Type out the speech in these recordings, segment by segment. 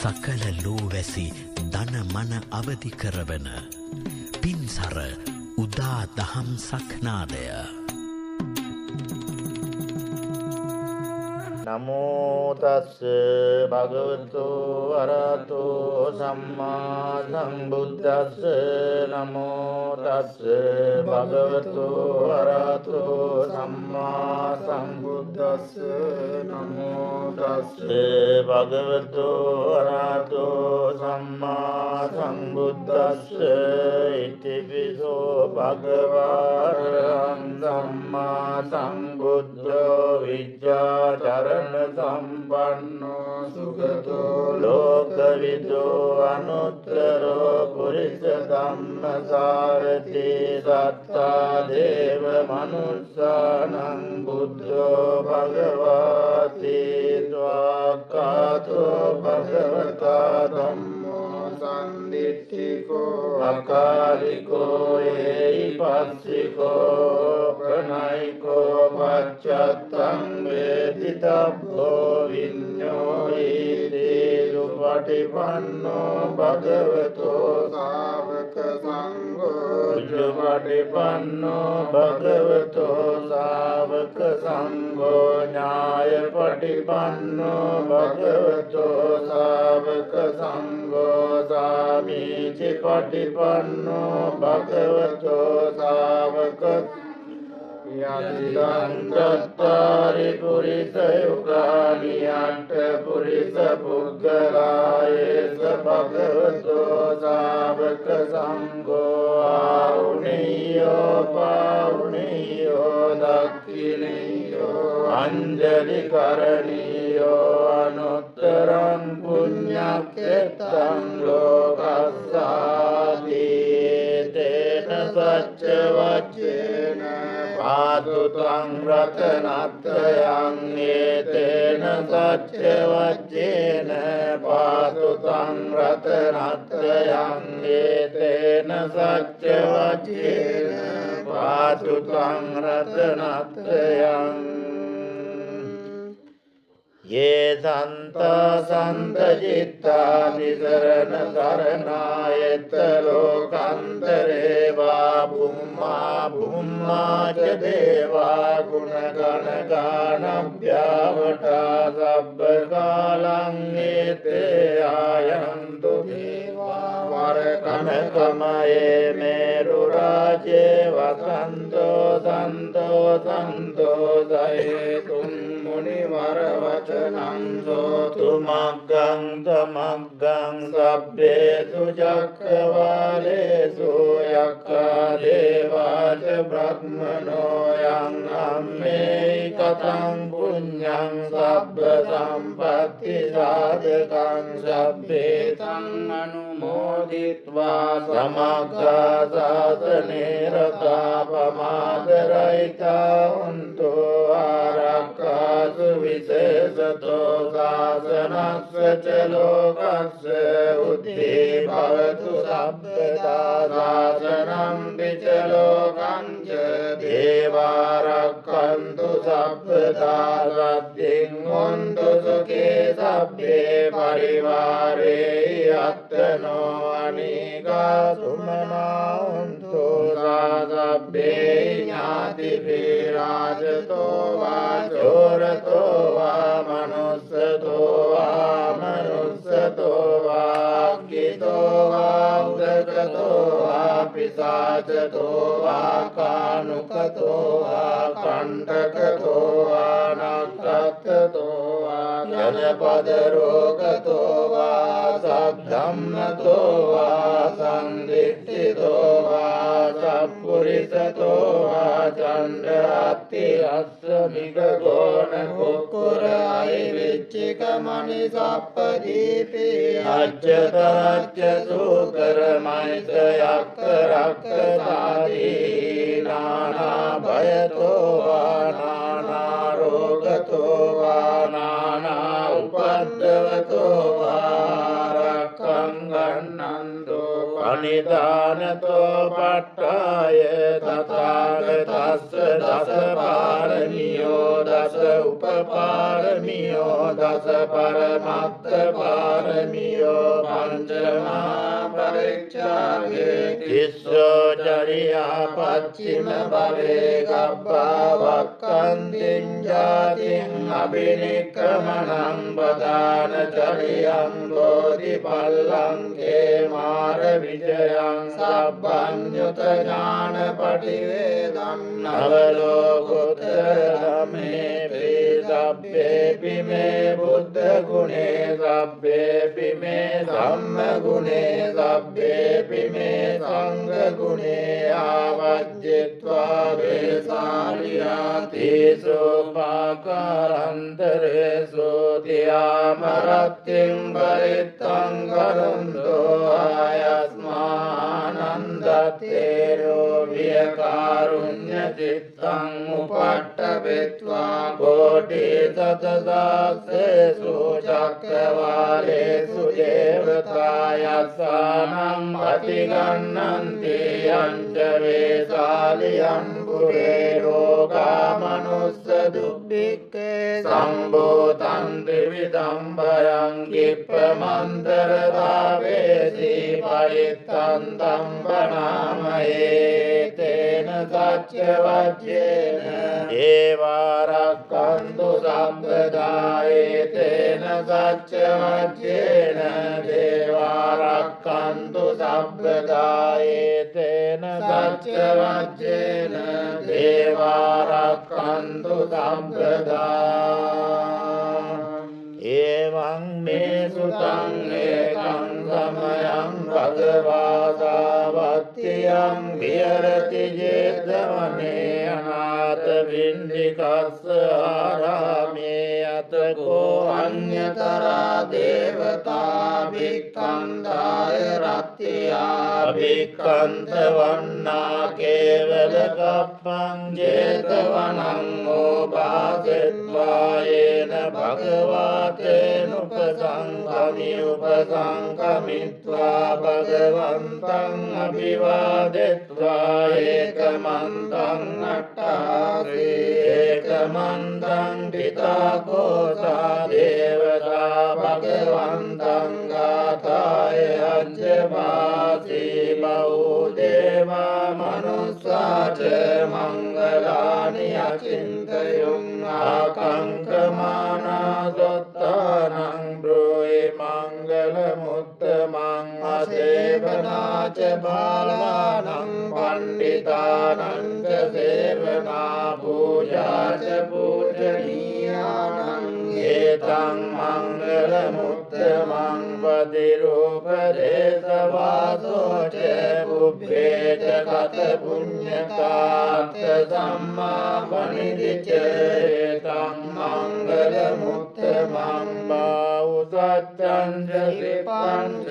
සකල ලෝවැසි දන මන අවදි කරවන පින්සර උදා දහම් සක්නාදය. නමෝ තස්ස භගවතු අරහතෝ සම්මා සම්බුද්දස්ස. නමෝ තස්ස භගවතු අරහතෝ සම්මා සම්බුද්දස්ස. නමෝ තස්ස භගවතු අරහතෝ සම්මා සම්බුද්දස්ස. ඉතිපිසෝ භගවාන් සම්මා සම්බුද්ධෝ විජ්ජාචරණ සම්පන්නෝ සුගතෝ ලෝකවිදෝ අනුත්තරෝ පුරිස ධම්මසාරති සත්තා දේව මනුස්සානං බුද්ධෝ භගවාති ස්වාක්ඛාතෝ භගවතා ධම්මෝ සම්දිට්ඨිකෝ අකාලිකෝ ඒහිපස්සිකෝ ප්‍රණයිකෝ පච්චත්තං වේදිතබ්බෝ විඤ්ඤෝ ඊති සුපටිපන්නෝ භගවතෝ ශාවක සංඝෝ සුපටිපන්නෝ භගවතෝ ශාවක සංඝෝ ඥායපටිපන්නෝ භගවතෝ ශාවක සංඝෝ සාමීචි පටිපන්නෝ භගවතෝ ශාවක යදිදං චත්තාරි පුරිස යුගානි අට්ඨ පුරිස පුග්ගලායේස භගවතෝ ශාවක සංඝෝ ආවුනීයෝ පාවුනීයෝ දක්ඛිනීයෝ අංජලි කරණීයෝ අනුත්තරං පුඤ්ඤක්ඛෙත්තං ලෝකස්සාති තේන සච්ච වච්චේන පාතුතං රතනත්‍රයං ඒතේන සච්ච වච්චේන පාතුතං රතනත්‍රයං ඒතේන සච්ච වච්චේන පාතුතං රතනත්‍රයං ये සන්තා සන්තජිත්තා නිසරණ කරණායත ලෝකන්තරේ වා බුම්මා බුම්මා ච දේවා ගුණ ගණ ගානභ්‍යාවටා සබ්බ කාලං ඒතේ ආයන්තු දේවා වර කනකමයේ මේරු රාජේ වසන්තෝ සන්තෝ සන්තෝ දයතුම් මුනි වර වචනං සෝතු මග්ගං තමග්ගං සබ්බේසු චක්ඛවාලේසු යක්ඛා දේවාච බ්‍රහ්මනෝ යං අම්මේ කතං පුඤ්ඤං සබ්බ සම්පත්ති සාධකං සබ්බේතං අනුමෝදිත්වා සමග්ගා සාසනේ රතා පමාදරයිතා උන්තෝ ආරක්ඛාසු විශේෂතෝ සාසනස්ස ච ලෝකස්ස උත්තේ භවතු සබ්බදා සාසනං පිච ලෝකං ච දේවාරක්ඛන්තු සබ්බදා සද්දින් හොන්තු සුඛේ සබ්බේ පරිවාරේ අත්තනෝ අනේකා සුමනා හොන්තු සබ්බේ ඥාතිපේ රාජතෝ වා චෝරතෝ වා මනුස්සතෝ වා මනුස්සතෝ වා අක්ඛිතෝ වා උදකතෝ වා පිසාචතෝ වා කානුකතෝ වා කණ්ඨකතෝ වා නක්ඛත්තතෝ වා ජනපද රෝගතෝ වා සද්ධම්මතෝ වා සංදිට්ඨිතෝ වා සප්පුරිසතෝ වා චණ්ඩාත්ති අස්සමික ගෝණ කුක්කුරායි විච්චික මනි සප්පදීපේ අච්චතාච්ච සූකරමයිස යක්ක රක්ක සාදී නානා භයතෝ වා නානා රෝගතෝ වා නානා උපද්දවතෝ වා රක්ඛං ගන්නන්තෝ පනිදානතෝ පට්ඨාය තථාගතස්ස දස පාරමියෝ දස උපපාරමියෝ දස පරමත්ත පාරමියෝ පංචමා පරිච්ඡාගේ තිස්සෝ චරියා පච්චිම භවේ ගබ්බා වක්ඛන්තිං ජාතිං අබිනික්ඛමනං බදාන චරියං බෝධිපල්ලංකේ මාර විජයං සබ්බඤ්ඤුත ඥාන පටිවේදං නවලෝකුත්තර ධම්මේ සබ්බේපි මේ බුද්ධ ගුණේ සබ්බේපි මේ ධම්ම ගුණේ සබ්බේපි මේ සංඝ ගුණේ ආවජ්ජත්වා වේසාලියාති සෝපාකාරන්තරේසු තියාමරත්තිං පරිත්තං කරුන්තෝ ආයස්මානන්දත්තේරෝ වියකාරුඤ්ඤ චිත්තං උපට්ඨවෙත්වා කෝටි සතසාස්සේසු චක්කවාලේසු දේවතායස්සානං අතිගන්නන්ති යංච වේසාලියං පුරේ රෝගා මනුස්ස දුබ්බික්ඛේ සම්බෝතං ත්‍රිවිධං භයං කිප්පමන්තර දාවේසි පරිත්තං දම්බනාමයේ තේන සච්ච වජ්ජේන ඒවාරක්ඛන්තු සම්පදායේ තේන සච්ච වජ්ජේන දේවාරක්ඛන්තු සම්පදායේ තේන සච්ච වජ්ජේන දේවාරක්ඛන්තු සම්පදා එවං මේ සුතං ඒකං සමයං භගවා සාවත්තියං විහෙරති ජේතවනේ අනාථ වින්දිකස්ස ආරාමේ අතකෝ අඤ්ඤතරා දේවතා භික්ඛන්දාය රත්ත්‍යා භික්ඛන්ත වන්නා කේවල කප්පං ජේතවනං ඕපාසෙත්වා යේන භගවා උපසංකමිත්වා භගවන්තං අභිවාදෙත්වා ඒකමන්තං අට්ඨාසේ ඒකමන්තං පිතාකෝසා දේවතා භගවන්තං ගාථාය අජ්ජවාසී බහුදේවා මනුස්සාච මංගලානි අචින්තයුං ආකංකමානා සොත්තානං බ්‍රෝයි මංගල මුත්තමං අසේවනාච බාලානං පණ්ඩිතානං ච සේවනා පූජාච පූජනීයානං ඒතං මංගල මුත්තමං පදිරූපදේශ වාසෝච පුබ්බේච කත පුඤ්ඤකාත සම්මා පනිදිච ඒතං මංගල මුත්තමං බාහුසච්ඡං සිප්පංච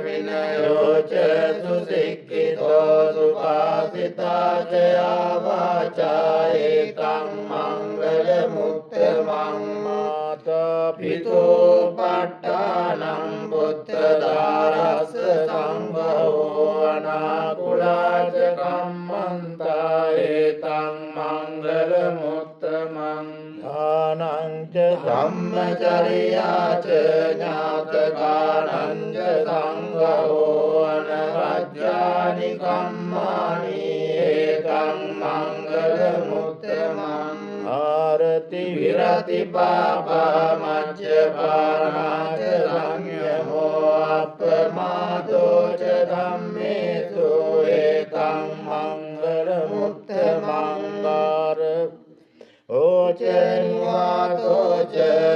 විනයෝච සුසික්ඛිතෝ සුභාසිතාච ආවාචා ඒතං මංගල මුත්තමං මාතා පිතෝ පට්ඨානං බුද්ධදාරස්ස සංඝෝ අනාකුලාච කම්මන්තා ඒතං මංගල මුත්තමං දානං ච ධම්මචර්යාච ඥාතකානං ච සංඝෝ අනවජ්ජානි කම්මානි ඒතං මංගල මුත්තමං ආරති විරති පාපා මච්චපානාච සංයමෝ අප්පමාදෝ ච ධම්මේසු ඒතං මංගල මුත්තමං ඕචෙන්වාතෝච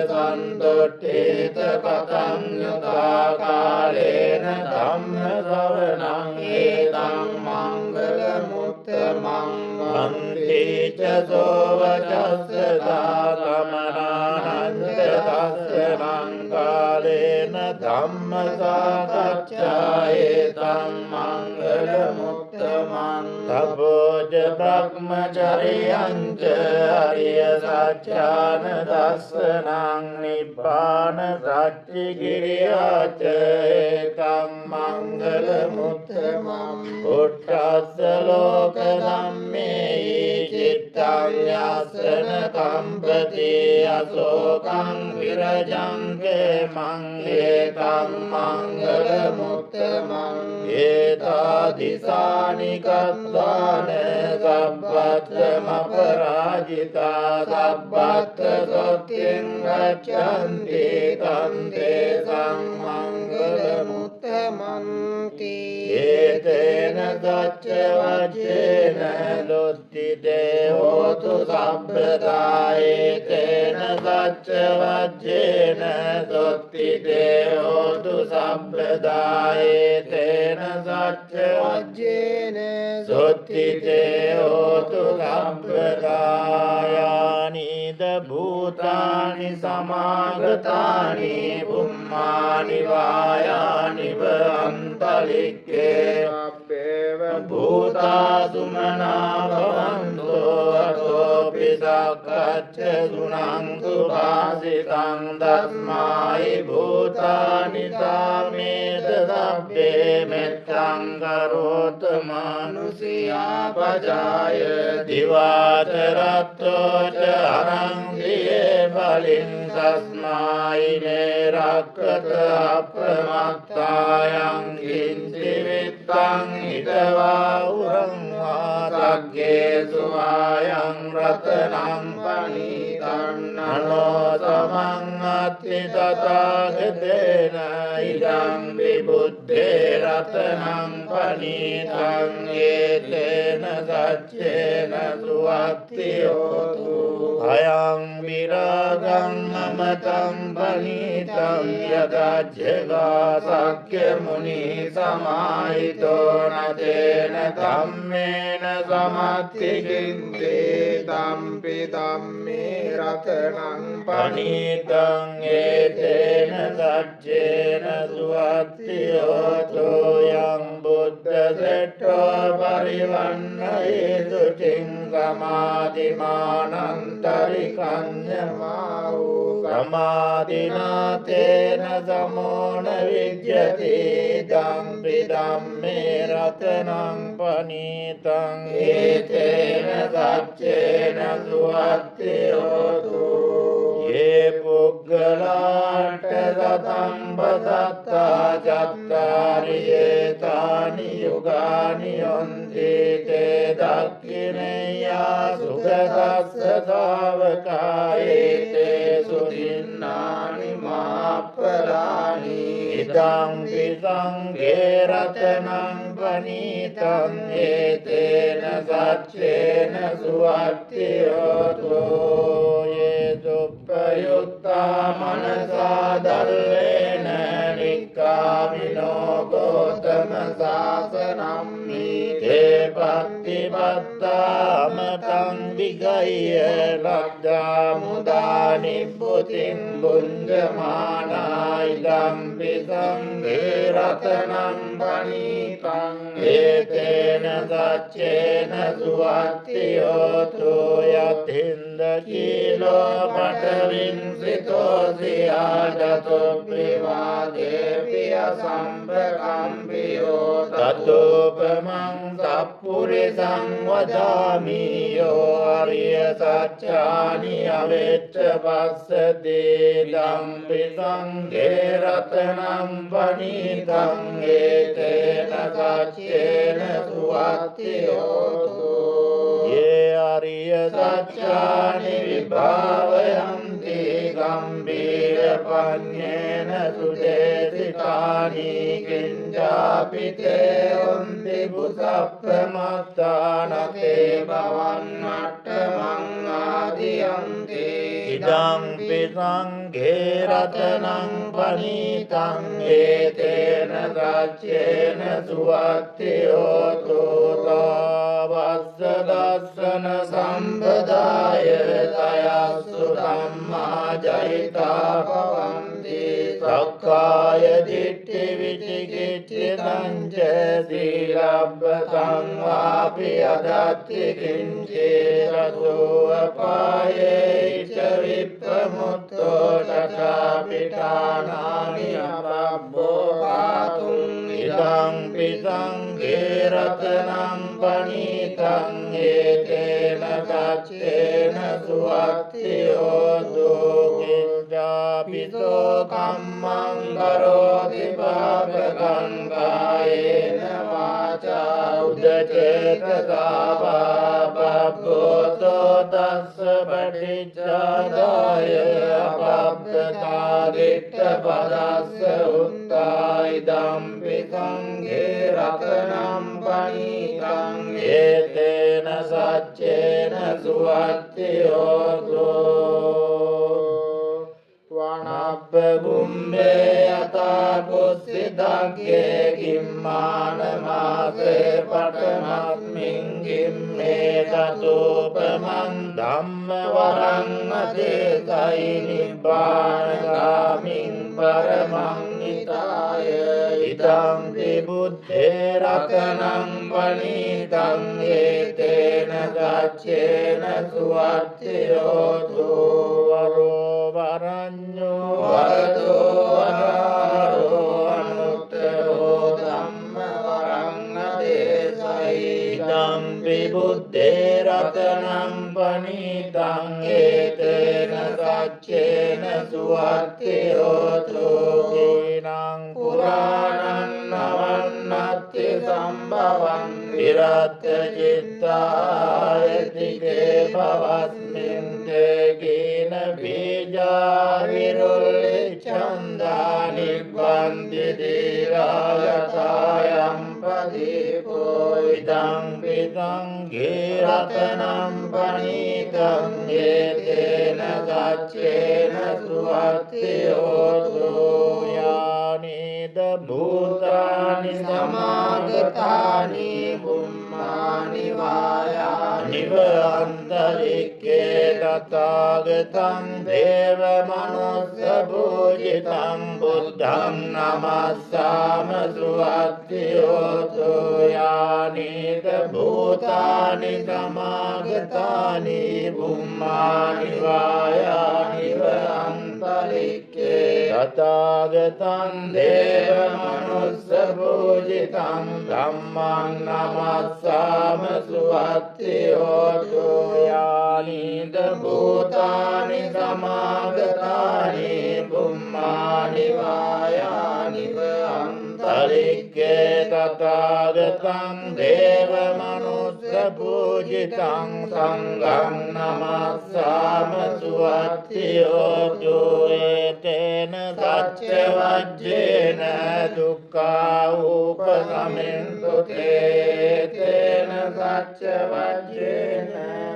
සන්තොට්ඨේත කතං යතා කාලේන ධම්ම ශ්‍රවණං ඒතං මංගල මුත්තමං අන්තිච සෝවචස්ස දාගමනානං තස්සනං කාලේන ධම්ම සාකච්ඡා ඒතං මංගල මුත්තමං මුත්තමං තපෝච බ්‍රහ්මචර්යංච අරිය සත්‍යාන දස්සනං නිබ්බාන සච්චි කිරියාච ඒකං මංගල මුත්තමං උට්ඨස්ස ලෝක ධම්මේ චිත්තං යස්සන කම්පති අසෝකං විරජං කේමං ඒකං මංගල මුත්තමං ඒතාදිසානි කත්වාන සබ්බත්මපරාජිතා සබ්බත් සොත්තිං ගච්ඡන්ති තන්තේ සම්මංගල මුත්තමන්ති ඒතේන දච්ච වජ්ජේන ලොත්ති දේවෝතු සබ්බදා ඒතේන දච්ච වජ්ජේන ලොත්ති දේවෝතු සබ්බදා ඒතේන දච්ච වජ්ජේන සොත්ති දේවෝතු සබ්බදායානිද භූතානි සමාගතානි පුම්මානි වායානිව අන්තලික්කේ අපේව භූතා සුමනා භවන්තෝ අතෝපි සක්කච්ඡ සුනං සුභාසිතං දස්මායි භූතානි සාමේත සබ්බේ මෙත්තං කරෝත මානුසියා පජාය දිවාතරත්තෝච අරංගියේ බලින් තස්මායි නේරක්කත අප්‍රමත්තායං කිංචි විත්තං හිතවා උරං වාසග්ගේ සුවායං රතනං පනීතං නනෝ තමං අත්ති තථාගතේන ඉදං විබුද්ධේ රතනං පනීතං ඒතේන සච්චේන සුවත්ති හෝතු අයං විරාගං අමතං පනීතං යදච්ඡගා සක්්‍ය මුනි සමාහිතෝ නතේන ධම්මේන සමත්ති කින්තේ ධම්පි ධම්මේ රතනං පනීතං ඒතේන සච්චේන සුවත්ති හෝතු යං බුද්ධ සෙට්ඨෝ පරිවන්නයේතු චින් සමාධිමානන්තරිකඤ්ඤමාවු සමාධිනාතේන සමෝන විජ්ජති ධම්පි ධම්මේ රතනං පනීතං ඒතේන සච්චේන සුවත්ති හෝතු ये पुग्गलाट सतं बसत्ता चत्तारियेतानि युगानि यन्ति ते दक्षिणेया सुगतस्य सावकाये ते सुदिन्नानि माप्पलानि इदं विसङ्गे रत्नं पनीतं एतेन सच्चेन सुवत्ति होतो ये उपयुक्ता मनसा दल्लेन निक्कामिनो गौतम शासनं नीते पत्तिपत्तामतं विगह्य लब्धा मुदा निभृतिं भुञ्जमाना इदं विसङ्गे रत्नं पनीतं एतेन सच्चेन सुवत्ति होतो यथिन्दकीलो पटविंसितोऽसियाजतो प्रिवादेव्य सम्प्रकम्पियो ततोपमं तत्पुरुषं वदामि यो आर्य सत्यानि अवेच्च पश्यति दम्पि सङ्गे रत्नं पनीतं एतेन सच्चेन सुवत्ति होतो ये आर्य सत्यानि विभावयन्ति गम्भीरपन्येन सुदेशितानि किञ्चापि ते हन्ति भूतप्रमत्तान ते भवन्नट्टमं आदियन्ति इदं विसङ्गे रत्नं पनीतं एतेन सच्चेन सुवत्ति होतो तावस्य दर्शन सम्पदाय तयासु धम्मा जयिता भवन्ति සක්කාය දිට්ඨි විචිකිච්ඡිතං ච සීලබ්බතං වාපි අදත්ති කිංචේරතෝ අපායේ ච විප්පමුත්තෝ තථාපිඨානානි අබ්බෝ කාතුං ඉදං පිසංඝේ රතනං පනිතං ඒතේන සච්චේන සුවත්තියෝ දුක්ඛිතාපිතෝ කම්මං කරෝති පාපකං කායේන වාචා උදචේතසා පාපබ්බෝතෝ තස්ස පටිච්චාදාය අපබ්බතා දිට්ඨ පදස්ස උත්තා ඉදම් පිසංඝේ රතනම් පනිතං ඒතේන සච්චේන සුවත්තියෝ වනබ්බ ගුම්බේ යතා පුස්සිදග්ගේ කිම්මාන මාසේ පඨමස්මින් කිම්මේ තතෝපමං ධම්ම වරං අදේසයි නිබ්බානගාමින් පරමං හිතාය ඉදං බුද්ධේ රතනං වනිතං ඒතේන සච්චේන සුවත්තියෝ වරඤ්ඤෝ වරදෝ වරාරෝ අනුත්තරෝ ධම්ම වරං අදේසයි ඉදං විබුද්ධේ රතනං පනිතං ඒතේන සච්චේන සුවත්තියෝ කීනං පුරාණං නවන්නත්ති සම්භවං විරත් චිත්තායතිකේ භවස්මින් තේකීන බීජා විරුල්ලි චන්දා නිබ්බන්ති දීරායතායම් පදීපෝ ඉදං පිසංඝේ රතනම් පනිතං ඒතේන සච්චේන සුවත්තියෝ යානිද භූතානි සමාගතානි බුම්මානි වායානි අන්තරික්ඛේ තථාගතං දේව මනුස්ස පූජිතං බුද්ධං නමස්සාම සුවත්තියෝ යානිද භූතානි සමාගතානි බුම්මානි වායානි අන්තරික්ඛේ තථාගතං දේව මනුස්ස පූජිතං ධම්මං නමස්සාම සුවත්තියෝ යානිද භූතානි සමාගතානි බුම්මානි වායානි අන්තරික්ඛේ තථාගතං දේව මනුස්ස පූජිතං සංඝං නමස්සාම සුවත්තියෝ ඒතේන සච්ච වජ්ජේන දුක්ඛා උපසමින්තු තේතේන සච්ච වජ්ජේන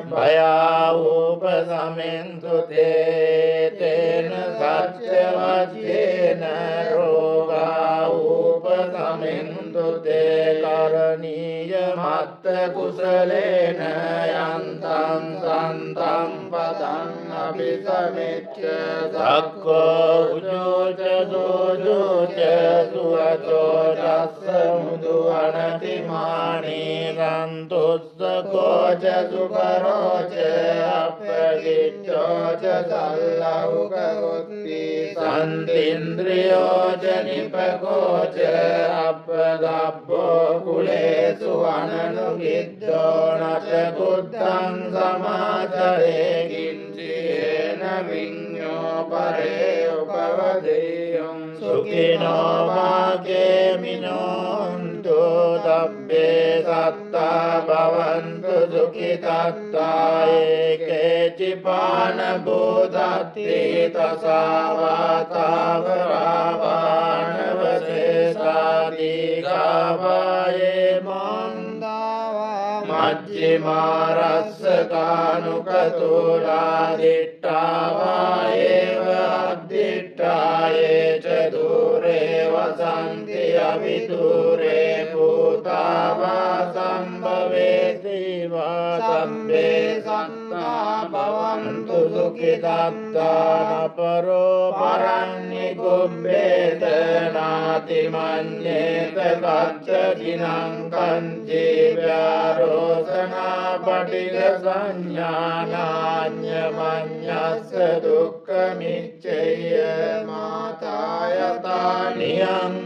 භයා උපසමින්තු තේතේන සච්ච වජ්ජේන රෝගා උපසමින්තු තේ කරණීය මත්ත කුසලේන යන්තං සන්තං පදං අபிසමෙච්ච සක්කෝ උජෝච දෝජෝච සුවතෝ දස්ස මුදු අනතිමානී සන්තුස්ස කෝච සුකරෝච අපගිච්ඡෝච සල්ලෞක උත්ති සන්තින්ද්‍රියෝච නිපකෝච අපගබ්බෝ කුලේසු අනනුගිද්ධෝ නච කුත්තං සමාචරේ කිංචේන විඤ්ඤෝ පරේ උපවදේයං සුඛිනෝ වාගේමිනෝන්තු තබ්බේ සත්තා භවන්තු සුඛිතත්තා ඒකේචිපාන බෝධත්ති තසාවාතාවරාවානවසේසාදීගාවායේ මන්දාවා මජ්ජිමාරස්සකානුකතුලා දිට්ඨාවා ඒව අද්දිට්ඨායේ ච දුරේ වසන්ති අවිදුරේ භූතාවා සම්භවේති වා සම්බේ සත්තා භව භවන්තු සුඛිතත්තාන පරෝ පරන්නි කුම්බේත නාති මඤ්ඤේත කච්ච දිනං කංචේ ව්‍යාරෝසනා පටිග සංඥානාඤ්ඤ මඤ්ඤස්ස දුක්ඛ මිච්ඡය මාතායතානියං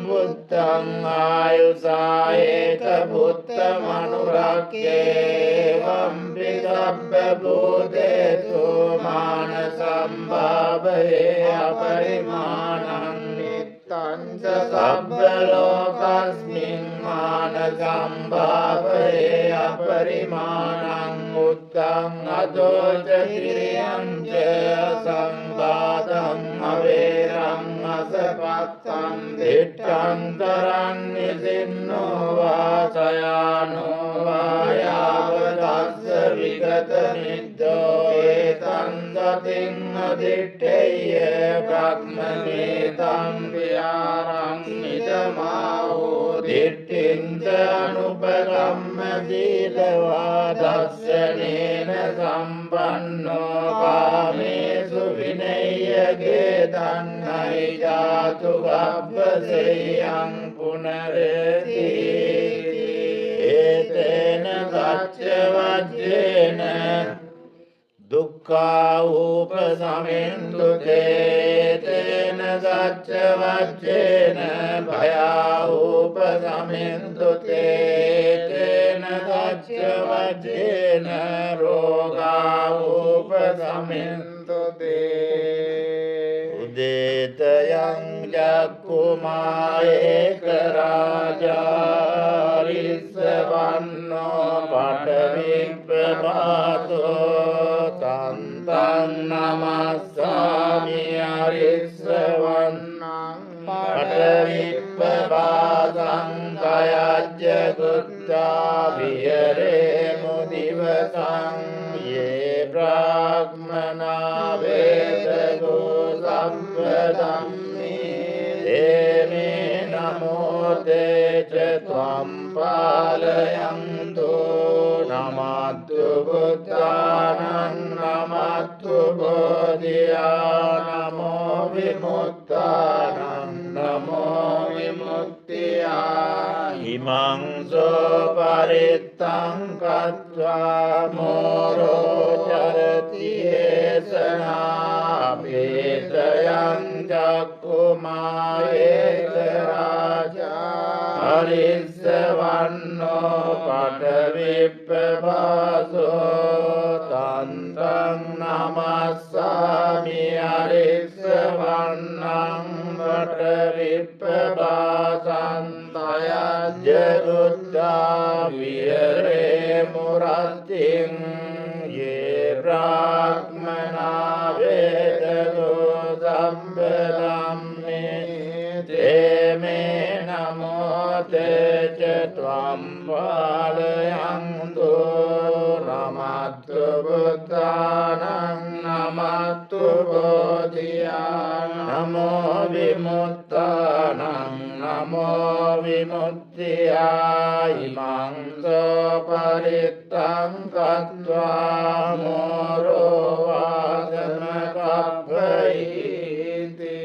බුද්ධං ආයුසා ඒක බුද්ධ මනුරක්ඛේ වම්පි සබ්බ භූතේසු මාන සම්භාවයේ අපරිමාණං නිත්තං සබ්බ ලෝකස්මින් මාන සම්භාවයේ අපරිමාණං උත්තං අදෝච කිරියං ච සංවාදං අවේරං අසපත්තං දිට්ඨං තරං නිසින්නෝ වාසයානෝ වායාව දස්ස විගත නිද්දෝ ඒතං සතින් අදිට්ඨේය බ්‍රහ්මමේතං විහාරං නිදමාහෝ දිට්ඨිං ච අනුපගම්ම සීලවා දස්සනේන සම්පන්නෝ කාමේසු විනය්‍යගේ තන්නයි ජාතු ගබ්බසෙයං පුනරති ඒතේන ගච්ඡ වජ්ජේන දුක්ඛා උපසමින්දුතේ තේන ගච්ඡ වජ්ජේන භයා උපසමින්දුතේ තේන ගච්ඡ වජ්ජේන රෝගා උපසමින්දුතේ උදේතයං ජක්කුමායේක රාජා රිස්සවන්නෝ පඨවිප්පමාතෝ තන්තං නමස්සාමි අරිස්සවන්නං පඨවිප්පවාදං කයජ්ජ කුත්තා විහෙරේ මුදිවසං යේ බ්‍රාහ්මනා වේදගෝ සම්පදම්මේ දේමේ නමෝ තේ ච ත්වම් පාලයන්තු නමත්තු බුද්ධානං නමත්තු බෝධියා නමෝ විමුක්තානං නමෝ විමුක්තියා ඉමං සෝ පරිත්තං කତ୍වා මෝරෝ චරති ඒසනා පේතයං චක්කුමායේක රාජා හරිස්සවන්නෝ පඨවිප්පවාසෝ තන්තං නමස්සාමි අරිස්සවන්නං පඨවිප්පවාසං තයජ්ජුත්තා විහෙරේ මුරත්තිං යේ බ්‍රාහ්මනා වේදගෝ සම්පදම්මේ දේමේ නමෝ තේ ච ත්වම් පාලයන්තු නමත්තු බුද්ධානං නමත්තු බෝධියා නමෝ විමුක්තානං නමෝ විමුක්තියා ඉමං සෝ පරිත්තං කତ୍වා මෝරෝ වාසන කප්පයිති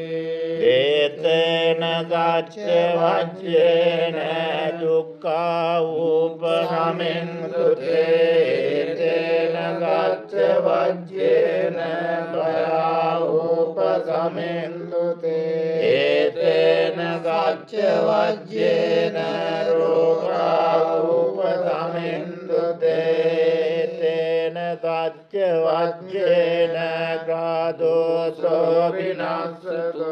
ඒතේන ගච්ඡ වජ්ජේන දුක්ඛා උපසමින්දුතේ තේන ගච්ඡ වජ්ජේන භයා උපසමින්දුතේ ඒතේන ගච්ඡ වජ්ජේන රෝගා උපසමින්දුතේ තේන ගච්ඡ වජ්ජේන ගාදෝසෝ විනස්සතෝ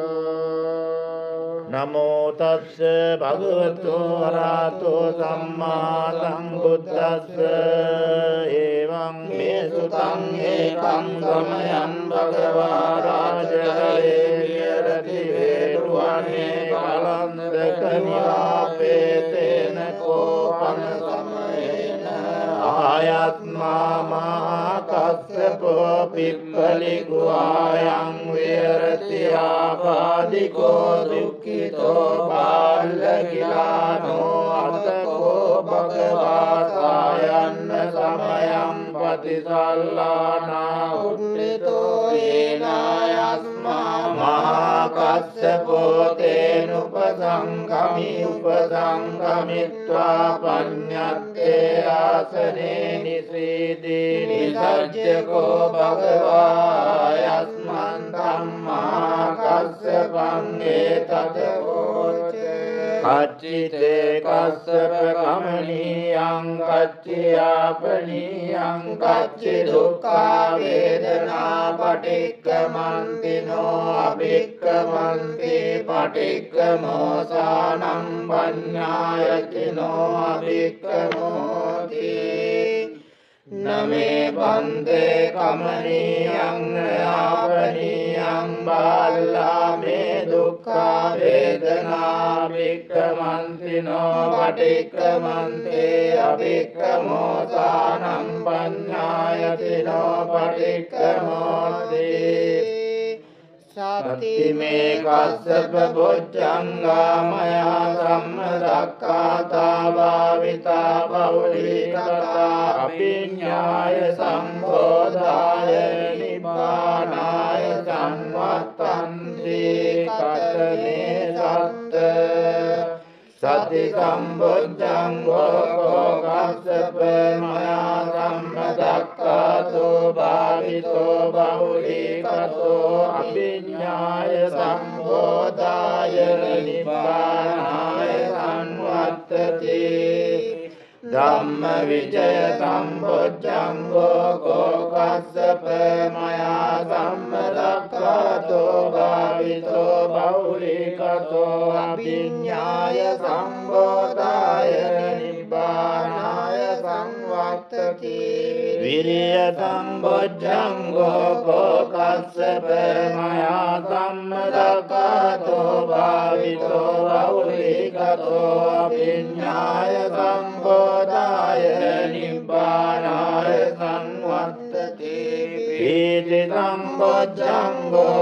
නමෝ තස්ස භගවතු වරහතෝ සම්මා සම්බුද්දස්ස එවං මේ සුතං ඒකං ගමයන් භගවා රාජයේ විරති වේරුවනේ කලන්දක නිවාපේතේන කෝපන සමයේන ආයත්මා මහා කස්සපෝ පිප්පලි ගුහායන් විරති ආපාදිකෝ දුක්ඛිතෝ පාල්ලකිලානෝ අතකෝ භගවා සායන්න සමයං පතිසල්ලානා උත්තේ උපසංගමි උපසංගමිත්වා පඤ්ඤත්තේ ආසනේ නිසීදී නිසජ්ජකෝ භගවා යස්මන් ධම්මා කස්සපං ඒතදෝච කච්චිතේ කස්සප කමනීයං කච්චියාපනීයං කච්චි දුක්ඛා වේදනා පටික්කමන්තිනෝ අභික්කමන්ති පටික්කමෝසානං පඤ්ඤායතිනෝ අභික්කමෝති නමේ බන්දේ කමනීයං යාපනීයං බාල්ලා මේ දුක්ඛා වේදනා භික්ඛමන්තිනෝ පටික්ඛමන්තේ අභික්ඛමෝසානං පඤ්ඤායතිනෝ පටික්ඛමෝති සත්තිමේ කස්සප බොජ්ජංගා මයා සම්මදක්ඛාතා භාවිතා බෞලීකතා අභිඤ්ඤාය සම්බෝධාය නිබ්බානාය සංවත්තන්ති කතමේ සත්ත සති සම්බොජ්ජංගෝ කස්සප මයා සම්මදක්ඛාතෝ භාවිතෝ බෞලීකතෝ අභිඤ්ඤාය සම්බෝධාය නිබ්බානාය සංවත්තති ධම්ම විජය සම්බොජ්ජංගෝ කස්සප මයා සම්මදක්ඛාතෝ භාවිතෝ බෞලීකතෝ අභිඤ්ඤාය සම්බෝධාය නිබ්බානාය සංවත්තති විරිය සම්බොජ්ජංගෝ කස්සප මයා සම්මදක්ඛාතෝ භාවිතෝ බෞලීකතෝ අභිඤ්ඤාය සම්බෝධාය නිබ්බානාය සංවත්තති පීති සම්බොජ්ජංගෝ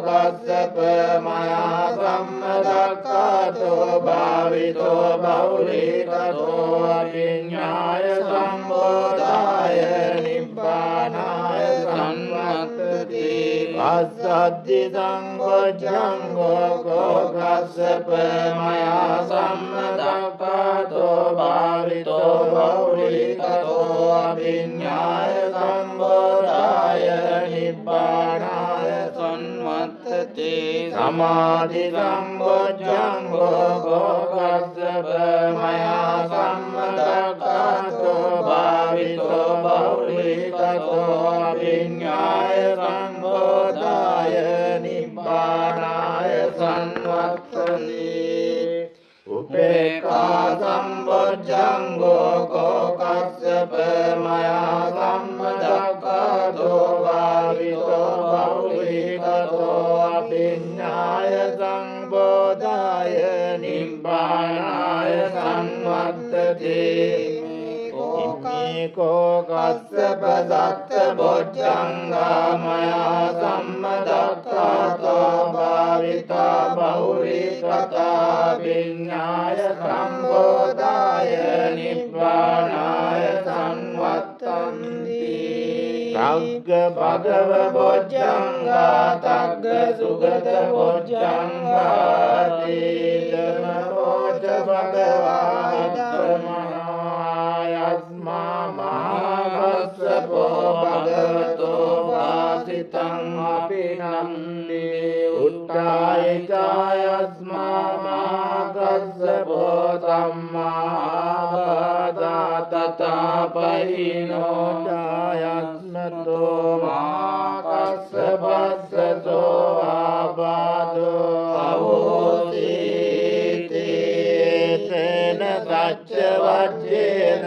කස්සප මයා සම්මදක්ඛාතෝ භාවිතෝ බෞලීකතෝ අභිඤ්ඤාය සම්බෝධාය නිබ්බානාය සංවත්තති පස්සද්ධි සම්බොජ්ජංගෝ කස්සප මයා සම්මදක්ඛාතෝ භාවිතෝ බෞලීකතෝ අභිඤ්ඤාය සම්බෝධාය නිබ්බානාය සංවත්තති සමාධි සම්බොජ්ජංගෝ කස්සප මයා සම්මදක්ඛාතෝ භාවිතෝ බෞලීකතෝ අභිඤ්ඤාය සම්බෝධාය නිබ්බානාය සංවත්තති උපේක්ඛා සම්බොජ්ජංගෝ කස්සප මයා සම්මදක්ඛාතෝ භාවිතෝ බෞලීකතෝ අභිඤ්ඤාය සම්බෝධාය නිබ්බානාය සංවත්තති කෝ කස්සප දත්ත බොජ්ජංගා මයා සම්මදක්ඛාතෝ භාවිතා බෞලීකතා විඤ්ඤාය සම්බෝධාය නිබ්බානාය සංවත්තන්ති තග්ග භගව බොජ්ජංගා තග්ග සුගත බොජ්ජංගා තීතම බොජ්ජ භගවා යස්මා මහාකස්සපෝ භගවතෝ වාසිතං අපිනන්දි උට්ඨායිකායස්මා මහාකස්සපෝ සම්මාබාධා තථාපහිනෝ ඡායස්මතෝ මහාකස්සපස්සතෝ ආබාධෝ අවෝසීති තේන සච්ච වජ්ජේන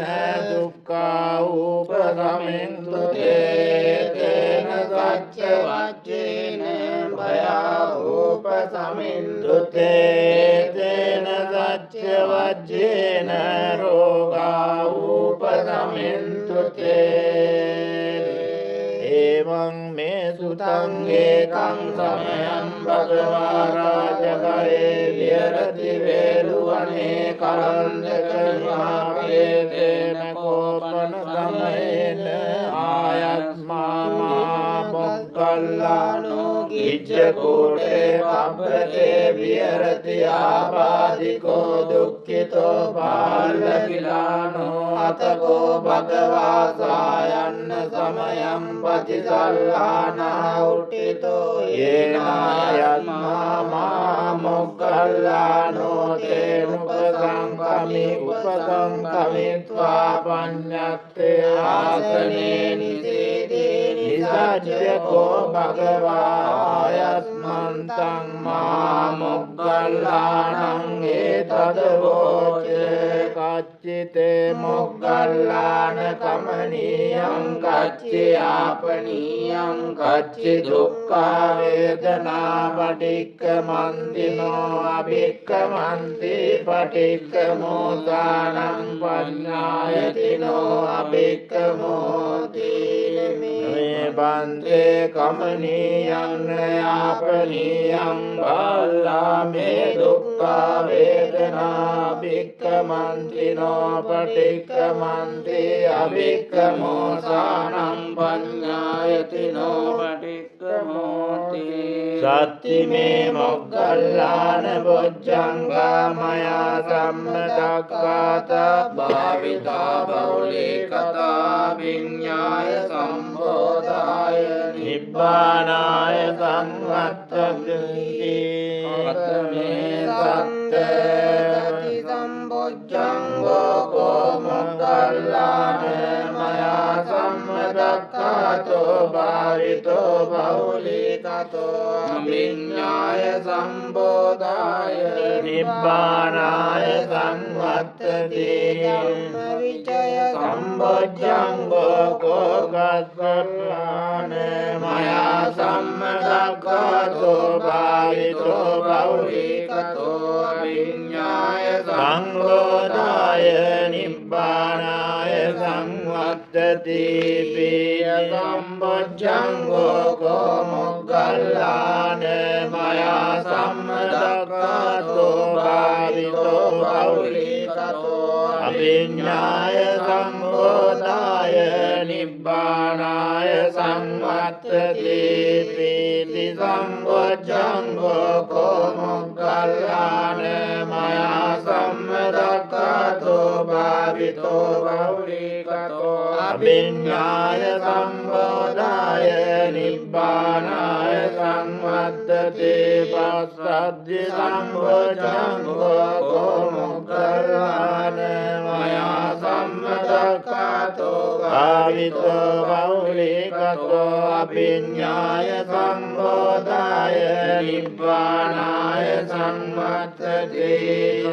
දුක්ඛා උපගමින්තු තේන සච්ච වජ්ජේන භයා උපසමින්තු තේන සච්ච වජ්ජේන රෝගා උපසමින්තු එවං මේ සුතං ඒකං සමයං භගවා රාජගයේ විහෙරති වේලුවනේ කරන්දක මහපේතේන කෝපන සමයේන ආයස්මා මහා මොග්ගල්ලානෝ විච්ඡකූටේ පබ්බතේ විහෙරති ආපාදිකෝ දුක්ඛිතෝ පාල්ලකිලානෝ අතකෝ භගවා සායන්න සමයං පතිසල්ලානා උට්ඨිතෝ යේනායත්මා මා මොග්ගල්ලානෝ තේ උපසංකමිත්වා පඤ්ඤත්තේ ආසනේ නිසීදී නිසජ්ජකෝ භගවා යස්මන්තං මා මොග්ගල්ලානං ඒතදවෝච කච්චිතේ මොග්ගල්ලාන කමනීයං කච්චි ආපනීයං කච්චි දුක්ඛා වේදනා පටික්ඛමන්තිනෝ අභික්ඛමන්ති පටික්ඛමෝදානං පඤ්ඤායතිනෝ අභික්ඛමෝති මේ බන්තේ කමනීයං යාපනීයං බල්ලා මේ දුක්ඛා වේදනා භික්ඛමන්තිනෝ පටික්ඛමන්ති අභික්ඛමෝසානං පඤ්ඤායතිනෝ පටික්ඛමෝති සත්තිමේ මොග්ගල්ලාන බොජ්ජංගා මයා සම්මදක්ඛාතා භාවිතා බෞලී කතා විඤ්ඤාය සම්බෝධාය නිබ්බානාය සංවත්තති කතමේ සත්ත සම්බොජ්ජංගෝ කෝ මොග්ගල්ලාන මයා සම්මදක්ඛාතෝ භාවිතෝ බෞලී කතෝ විඤ්ඤාය සම්බෝධාය නිබ්බානාය සංවත්තති සම්බොජ්ජංගෝ කෝ ගස්සල්ලාන මයා සම්මදක්ඛාතෝ භාවිතෝ බෞලී කතෝ විඤ්ඤාය සංබෝධාය නිබ්බානාය සංවත්තති පිය සම්බොජ්ජංගෝ කෝ මොග්ගල්ලාන මයා සම්මදක්ඛාතෝ භාවිතෝ බෞලී කතෝ අභිඤ්ඤාය සම්බෝධාය නිබ්බානාය සංවත්තති පීති සම්බොජ්ජංගෝ කෝ මොග්ගල්ලාන මයා සම්මදක්ඛාතෝ භාවිතෝ බෞලී කතෝ අභිඤ්ඤාය සම්බෝධාය නිබ්බානාය සංවත්තති පස්සද්ධි සම්බොජ්ජංගෝ කෝ මොග්ගල්ලාන මයා සම්මදක්ඛාතෝ භාවිතෝ බෞලී කතෝ අභිඤ්ඤාය සම්බෝධාය නිබ්බානාය සංවත්තති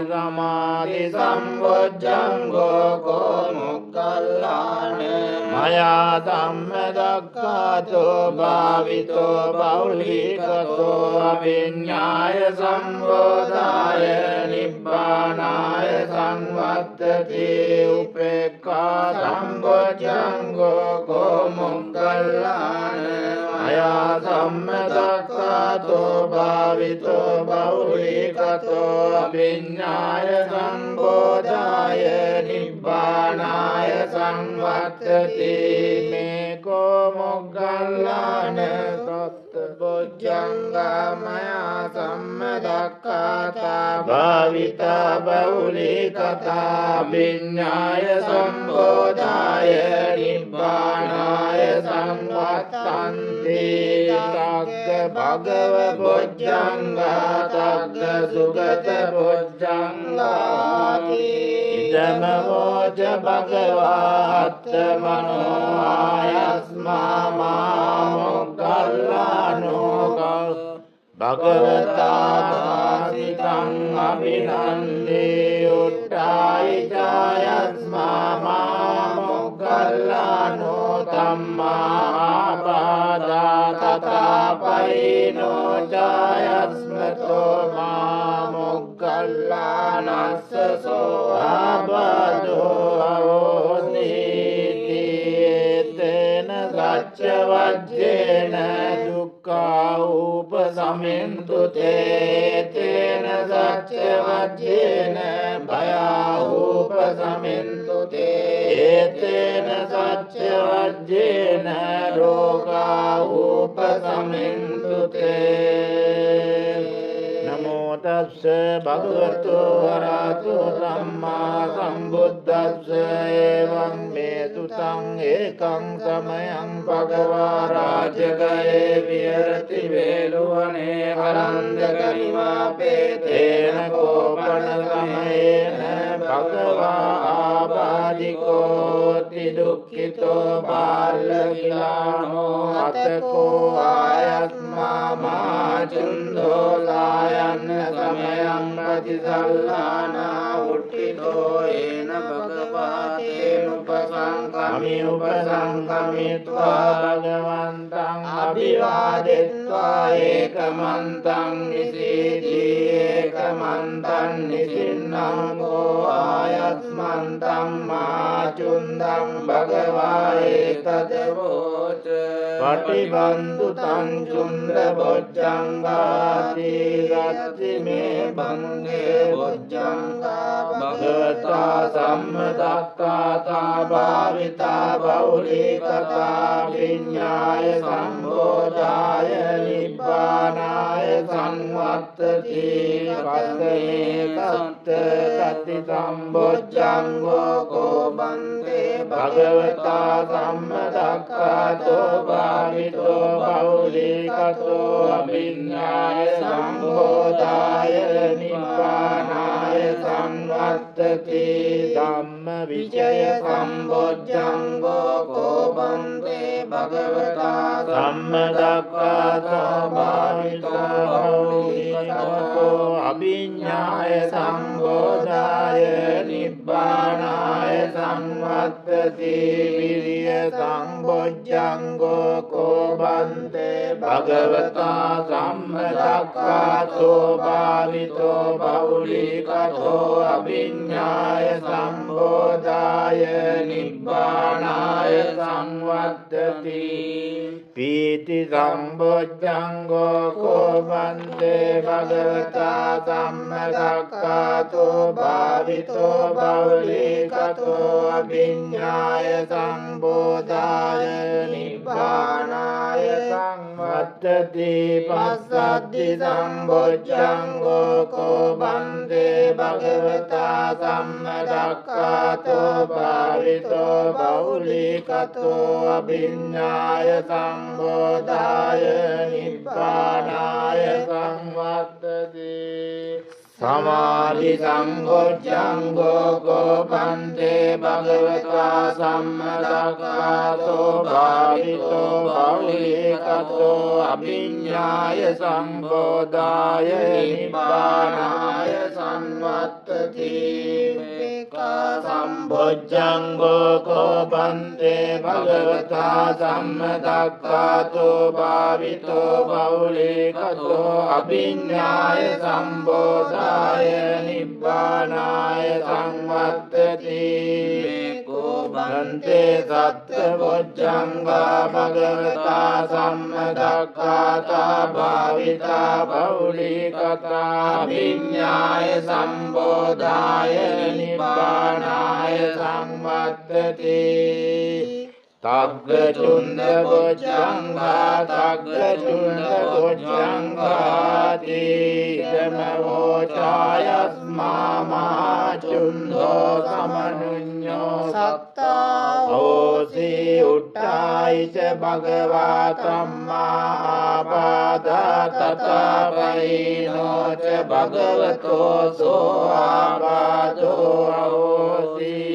සමාධි සම්බොජ්ජංගෝ කෝ මොග්ගල්ලාන මයා සම්මදක්ඛාතෝ භාවිතෝ බෞලී කතෝ අභිඤ්ඤාය සම්බෝධාය නිබ්බානාය සංවත්තති උපේක්ඛා සම්බොජ්ජංගෝ කෝ මොග්ගල්ලාන මයා සම්මදක්ඛාතෝ භාවිතෝ බෞලී කතෝ අභිඤ්ඤාය සම්බෝධාය නිබ්බානාය සංවත්තති මේ කෝ මොග්ගල්ලාන සත්බොජ්ජංගා මයා සම්මදක්ඛාතා භාවිතා බෞලී කතා විඤ්ඤාය සම්බෝධාය නිබ්බානාය සංවත්තන්ති තග්ග භගව බොජ්ජංගා තග්ග සුගත බොජ්ජංගාති ඉදමෝච භගවාත්ත මනෝ ආයස්මා මා මොග්ගල්ලානෝ භගවතා වාසිතං අභිනන්දේ උට්ඨායි ජායස්මා මා මොග්ගල්ලානෝ ධම්මා පාදා තථාපයිනෝ ජායස්මතෝ මා මොග්ගල්ලානස්ස සෝ ආබදෝ අවෝසීති තේන සච්ච වජ්ජේන දුක්ඛ රෝගා උපසමෙන්තු තේ තේන සච්ච වජ්ජේන භයා උපසමෙන්තු තේ තේන සච්ච වජ්ජේන රෝගා උපසමෙන්තු තේ නමෝ තස්ස භගවතු වරහතු සම්මා සම්බුද්දස්ස එවං මේ සුතං ඒකං සමයං භගවා රාජගයේ විහෙරති වේලුවනේ හරන්දක නිවාපේතේන කෝපන සමයේන භගවා ආබාධිකෝති දුක්ඛිතෝ බාලකිලානෝ අතකෝ ආයස්මා මාචුන්දෝ ලායන්න සමයං පතිසල්ලානා උට්ඨිතෝ ඒන භගවාතේනුපසංකමි උපසංකමිත්වා භගවන්තං අභිවාදෙත්වා ඒකමන්තං නිසීදී ඒකමන්තං නිසින්නං කෝ ආයස්මන්තං මාචුන්දං භගවා ඒතදවෝච පටිබන්තු තං චුන්ද බොජ්ජංගාති ගච්ඡි මේ බන්ගේ බොජ්ජංගා භගවතා සම්මදක්ඛාතා භාවිතා බෞලිකතා විඤ්ඤාය සම්බෝධාය නිබ්බානාය සංවත්තති පස්සේ සත්ත සති සම්බොජ්ජංගෝ කෝබන්තේ භගවතා සම්මදක්ඛාතෝ භාවිතෝ බෞලිකතෝ අභිඤ්ඤාය සම්බෝධාය නිබ්බානාය සංවත්තති ධම්ම විජය සම්බොජ්ජංගෝ කෝබන්තේ භගවතා සම්මදක්ඛාතෝ භාවිතෝ බෞලිකතෝ අභිඤ්ඤාය සම්බෝධාය නිබ්බානාය සංවත්තති විරිය සම්බොජ්ජංගෝ කෝබන්තේ භගවතා සම්මදක්ඛාතෝ භාවිතෝ බෞලිකතෝ අභිඤ්ඤාය සම්බෝධාය නිබ්බානාය සංවත්තති පීති සම්බොජ්ජංගෝ කෝබන්තේ භගවතා සම්මදක්ඛාතෝ භාවිතෝ බෞලිකතෝ අභිඤ්ඤාය සම්බෝධාය නිබ්බානාය සංවත්තති පස්සද්ධි සම්බොජ්ජංගෝ කෝබන්තේ භගවතා සම්මදක්ඛාතෝ භාවිතෝ බෞලිකතෝ අභිඤ්ඤාය සම්බෝධාය නිබ්බානාය සංවත්තති සමාධි සම්බොජ්ජංගෝ කෝපන්තේ භගවතා සම්මදක්ඛාතෝ භාවිතෝ බෞලිකතෝ අභිඤ්ඤාය සම්බෝධාය නිබ්බානාය සංවත්තති සම්බොජ්ජංගෝ කෝපන්තේ භගවතා සම්මදක්ඛාතෝ භාවිතෝ බෞලිකතෝ අභිඤ්ඤාය සම්බෝධාය නිබ්බානාය සංවත්තති කෝබන්තේ සත්බොජ්ජංගා භගවතා සම්මදක්ඛාතා භාවිතා බෞලිකතා අභිඤ්ඤාය සම්බෝධාය නිබ්බානාය සංවත්තති තග්ගචුන්ද බොජ්ජංගා තග්ගචුන්ද බොජ්ජංගාති ධමවෝචායස්මා මාචුන්දෝ සමනුඤ්ඤෝ සත්තා හෝසි උට්ඨායිච භගවා සම්මා ආබාධා තථාපයිනෝ ච භගවතෝ සෝ ආබාධෝ හෝසි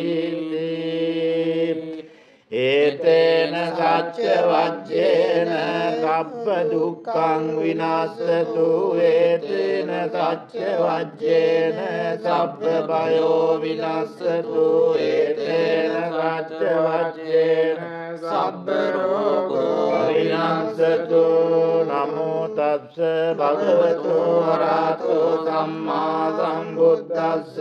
ඒතේන සච්ච වජ්ජේන සබ්බ දුක්ඛං විනාශතු ඒතේන සච්ච වජ්ජේන සබ්බ භයෝ විනාශතු ඒතේන සච්ච වජ්ජේන සබ්බ රෝගෝ විනාශතු නමෝ තස්ස භගවතු වරහතෝ සම්මා සම්බුද්දස්ස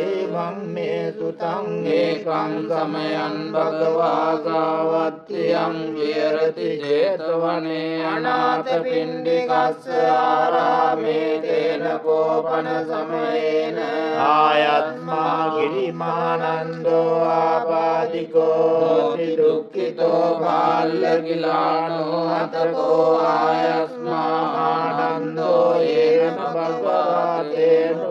එවං මේ සුතං ඒකං සමයං භගවා සාවත්තියං විහෙරති 제තවනේ අනාථපිණ්ඩිකස්ස ආරාමේ තේන කෝපන සමයේන ආයත්මා ගිරිමානන්දෝ ආපාදිකෝ දුක්ඛිතෝ බාල්ලකිලානෝ අතකෝ ආයස්මා ආනන්දෝ ඒන භගවතේන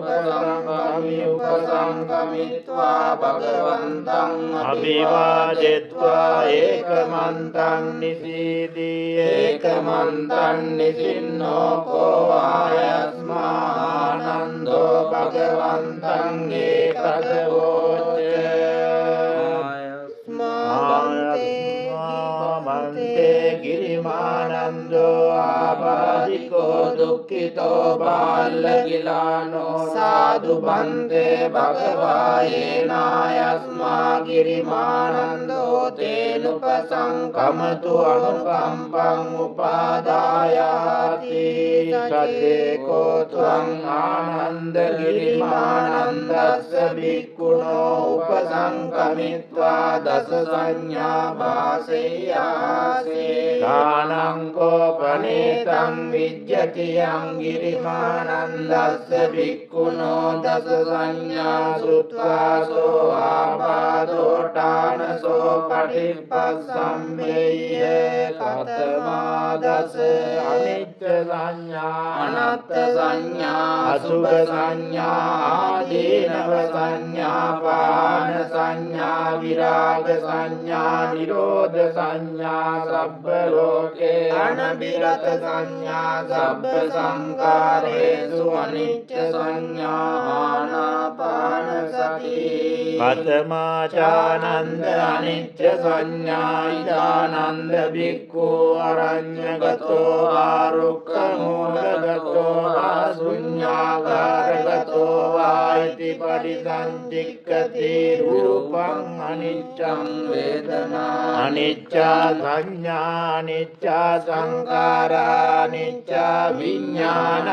උපසංගමිත්වා භගවන්තං අභිවාදෙත්වා ඒකමන්තං නිසීදී ඒකමන්තං නිසින්නෝ කෝ ආයස්මා ආනන්දෝ භගවන්තං ඒකදවෝච මන්තේ ගිරිමානන්දෝ ආපාදිකෝ දුක්ඛිතෝ බාල්ලකිලානෝ සාදු බන්තේ භගවායේනායස්මා ගිරිමානන්දෝ තේනුපසංකමතු අනුකම්පං උපාදායාති සතේකෝ ත්වං ආනන්ද ගිරිමානන්දස්ස භික්ඛුනෝ උපසංකමිත්වා දස සංඥා වාසෙයාසේ දානං කෝපනේතං විජ්ජති යං ගිරිමානන්දස්ස භික්ඛුනෝ දස සංඥා සුත්වාසෝ ආපාදෝඨානසෝ පටිපස්සම්මේය කතමා දස අනිච්ච සංඥා අනත්ථ සංඥා අසුභ සංඥා ආදීනව සංඥා පාන සංඥා විරාග සංඥා නිරෝධ සංඥා සබ්බ ලෝකේ අනබිරත සංඥා සබ්බ සංකාරේසු අනිච්ච සංඥා ආනාපාන සති කතමාචානන්ද අනිච්ච සංඥා ඉදානන්ද භික්ඛු අරඤ්ඤගතෝ ආරුක්ඛ මූලගතෝ ආසුඤ්ඤාගාරගතෝ වායිති පරිසංචික්ඛති රූපං අනිච්ඡං වේදනා අනිච්චා සංඥා අනිච්චා සංඛාරා අනිච්චා විඥානං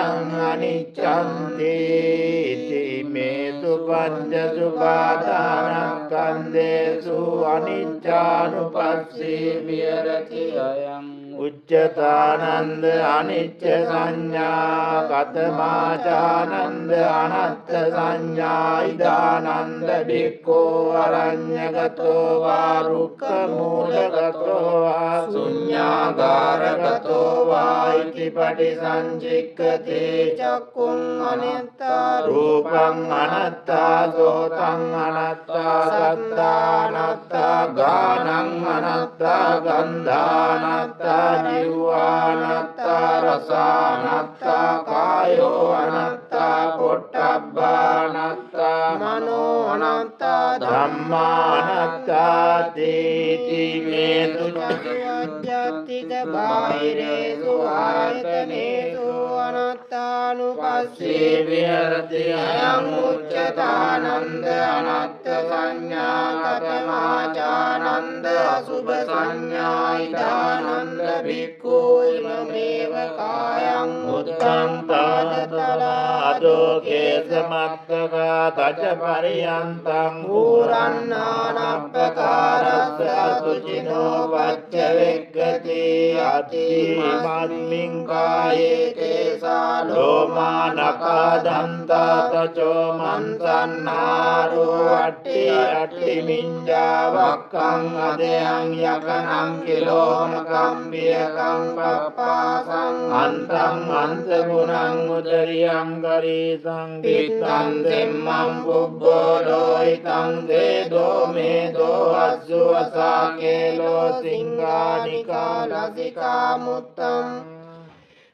අනිච්ඡං තේති මේසු පංච සුපාදානස්කන්ධේසු අනිච්චානුපස්සී විහෙරති අයං උච්චතානන්ද අනිච්ච සංඥා කතමාචානන්ද අනත්ථ සංඥා ඉදානන්ද භික්ඛෝ අරඤ්ඤගතෝ වා රුක්ඛ මූලගතෝ වා ශුඤ්ඤාගාරගතෝ වා ඉති පටිසංචික්ඛති චක්ඛුං අනිත්තා රූපං අනත්තා සෝතං අනත්තා සත්තා අනත්තා ගානං අනත්තා ගන්ධානත්තා ජීවානත්තා රසානත්තා කායෝ අනත්තා පොට්ටබ්බානත්තා මනෝ අනත්තා ධම්මානත්තා තේති මේසු චතුව්ජාතික බාහිරේසු ආයතනේසු අනත්තානුපස්සී විහෙරති අයං උච්චතානන්ද අනත්ථ සංඥා කතමාචානන්ද අසුභ සංඥා ඉදානන්ද භික්ඛු ඉමමේව කායං උත්තං පාදතලාදෝ කේසමත්තකා තච පරියන්තං ඌරන්නානප්පකාරස්ස අසුචිනෝ වච්ච වෙක්ඛති අතිමස්මින් කායේ කේසා ලෝමා නඛා දන්තා තචෝ මන්සන්නාරෝ අට්ටි අට්ටි මිඤ්ඤා වක්ඛං අදයන් යකනං කිලෝමකම් බියකම් පප්පාසං අන්තං අන්ත ගුණං උදරියං ගරීසං පිත්තං දෙම්මං පුබ්බෝලෝ හිතං දේදෝ මේදෝ අස්සුවසා කේලෝ සිංහානිකා ලසිකා මුත්තං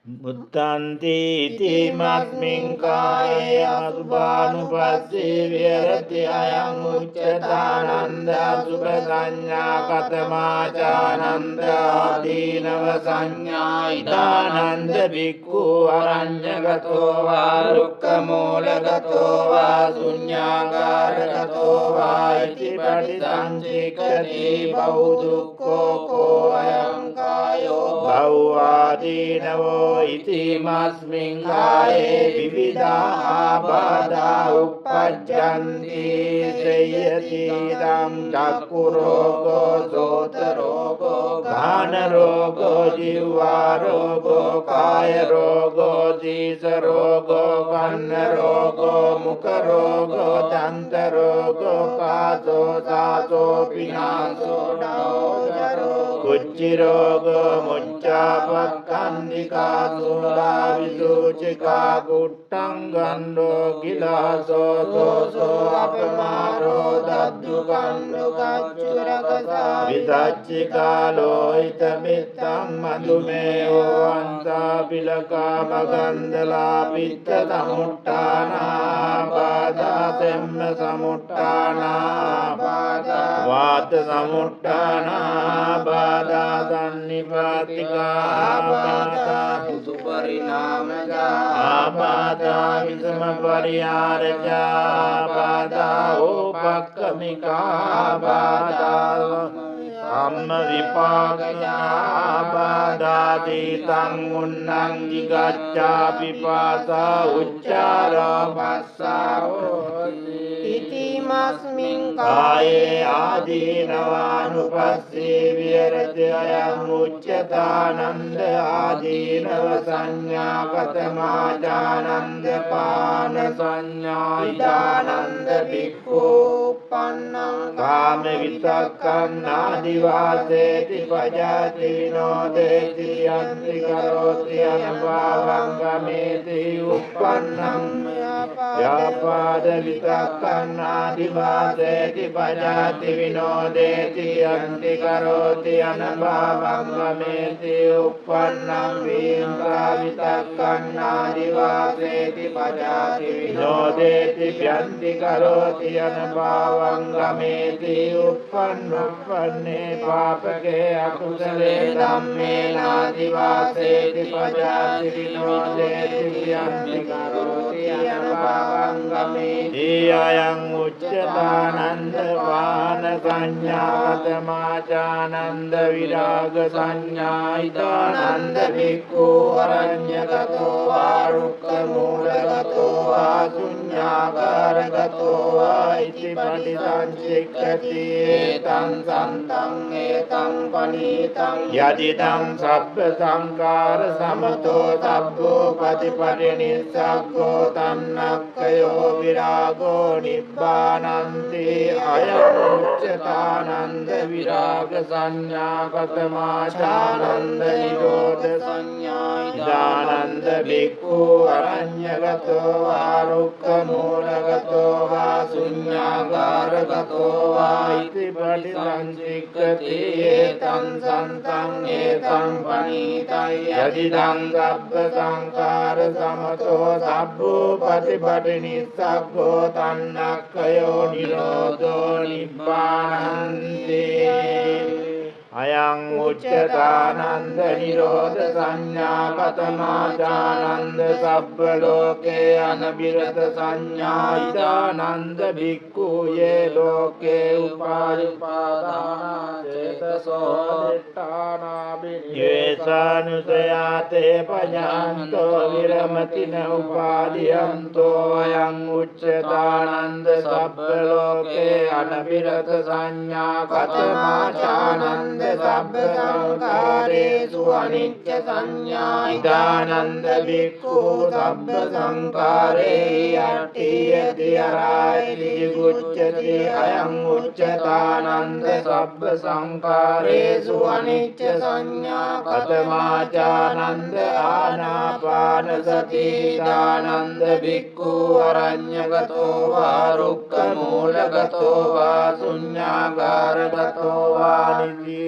මුත්තන්ති ඉතිමස්මින් කායේ අසුභානුපස්සී විහෙරති අයං උච්චතානන්ද අසුභ සංඥා කතමාචානන්ද ආදීනව සංඥා ඉදානන්ද භික්ඛු අරඤ්ඤගතෝ වා රුක්ඛ මූලගතෝ වා ශුඤ්ඤාගාරගතෝ වා ඉති පටිසංචික්ඛති බෞදුක්ඛෝ කෝ අයං කායෝ භව්වාදීනවෝ ඉති ඉතිමස්මින් කායේ විවිධා ආබාධා උප්පජ්ජන්ති සේයති දම් චක්කු රෝගෝ සෝත රෝගෝ ගාන රෝගෝ ජීවා රෝගෝ කාය රෝගෝ දීස රෝගෝ කන්න රෝගෝ මුඛ රෝගෝ දන්ත රෝගෝ කාසෝ සාසෝ පිනාසෝ ඩෝජරෝ කුච්චි රෝගෝ මුච්ඡාපක්ඛන්දිකා සෝලා විසුචිකා කුට්ටං ගණ්ඩෝ ගිලාසෝ සෝසෝ අපමාරෝ දද්දු ගණ්ඩු කච්චුරකසා විදච්චිකා ලෝහිත මිත්තං මදුමේවෝ අන්තා පිලකා මගන්දලා පිත්ත සමුට්ඨානා බාධා තෙම්ම සමුට්ඨානා බාධා වාත සමුට්ඨානා බාධා සන්නිපාතිකා බාධා සුපරිණාමජා ආබාධා විසම පරිහාරජා බාධා ඕපක්ඛමිකා බාධා අම්ම විපාකජා බාධාදීතං උන්නං ජිගච්ඡා පිපාසා උච්චාරෝ පස්සාවෝ ඉතිමස්මින් කායේ ආදීනවානුපස්සී විහෙරති අයං උච්චතානන්ද ආදීනව සංඥා කතමාචානන්ද පාන සංඥා ඉදානන්ද භික්ඛු පන්නං කාම විතක්කං නාදිවාසේති පජාති විනෝදේති යන්ති කරෝති අනභවං ගමේති උප්පන්නං ව්‍යාපාද විතක්කං නාදිවාසේති පජාති විනෝදේති යන්ති කරෝති අනභවං ගමේති උප්පන්නං විඤ්ඤා විතක්කං නාදිවාසේති පජාති විනෝදේති යන්ති කරෝති අනභවං ගමේති උප්පන්නේ පාපකේ අකුසලේ ධම්මේ නාදිවාසේති පජාති විනෝදේති යන්ති කරෝති අනභවං ගමේති අයං උච්චතානන්ද වාන සංඥාත මාචානන්ද විරාග සංඥායිතානන්ද භික්ඛු අරඤ්‍යගතෝ ආරුක්ඛ මූලගතෝ ආසුඤ්ඤාකාරගතෝ ආයිති පටිසංචික්ඛති ඒතං සන්තං ඒතං පනීතං යදිදං සබ්බ සංකාර සමතෝ සබ්බෝ පටිපටිනිස්සග්ගෝ තන්නක්ඛයෝ විරාගෝ නිබ්බානන්ති අයං උච්චතානන්ද විරාග සංඥා කතමාචානන්ද නිරෝධ සංඥා ඉදානන්ද භික්ඛු අරඤ්‍යගතෝ ආරුක්ඛ මූලගතෝ වා ශුඤ්ඤාගාරගතෝ වා ඉති පටිසංචික්ඛති ඒතං සන්තං ඒතං පනීතං යදිදං සබ්බ සංකාර සමතෝ සබ්බෝ පටිපටිනිස්සග්ගෝ තන්නක්ඛයෝ නිරෝධෝ නිබ්බානන්ති අයං උච්චතානන්ද නිරෝධ සංඥා කතමාචානන්ද සබ්බ ලෝකේ අනබිරත සංඥා ඉදානන්ද භික්ඛු යේ ලෝකේ උපාදාන චේතසෝ දිට්ඨානාබිනිවේසානුසයාතේ පඤ්ඤාන්තෝ විරමතින උපාදීයන්තෝ අයං උච්චතානන්ද සබ්බ ලෝකේ අනබිරත සංඥා කතමාචානන්ද සබ්බ සංකාරේසු අනිච්ච සංඥා ඉදානන්ද භික්ඛු සබ්බ සංකාරේ යට්ඨියති අරායිති ගුච්ඡති අයං උච්චතානන්ද සබ්බ සංකාරේසු අනිච්ච සංඥා කතමාචානන්ද ආනාපාන සති දානන්ද භික්ඛු අරඤ්‍යගතෝ වා රුක්ඛ මූලගතෝ වා ශුඤ්ඤාගාරගතෝ වා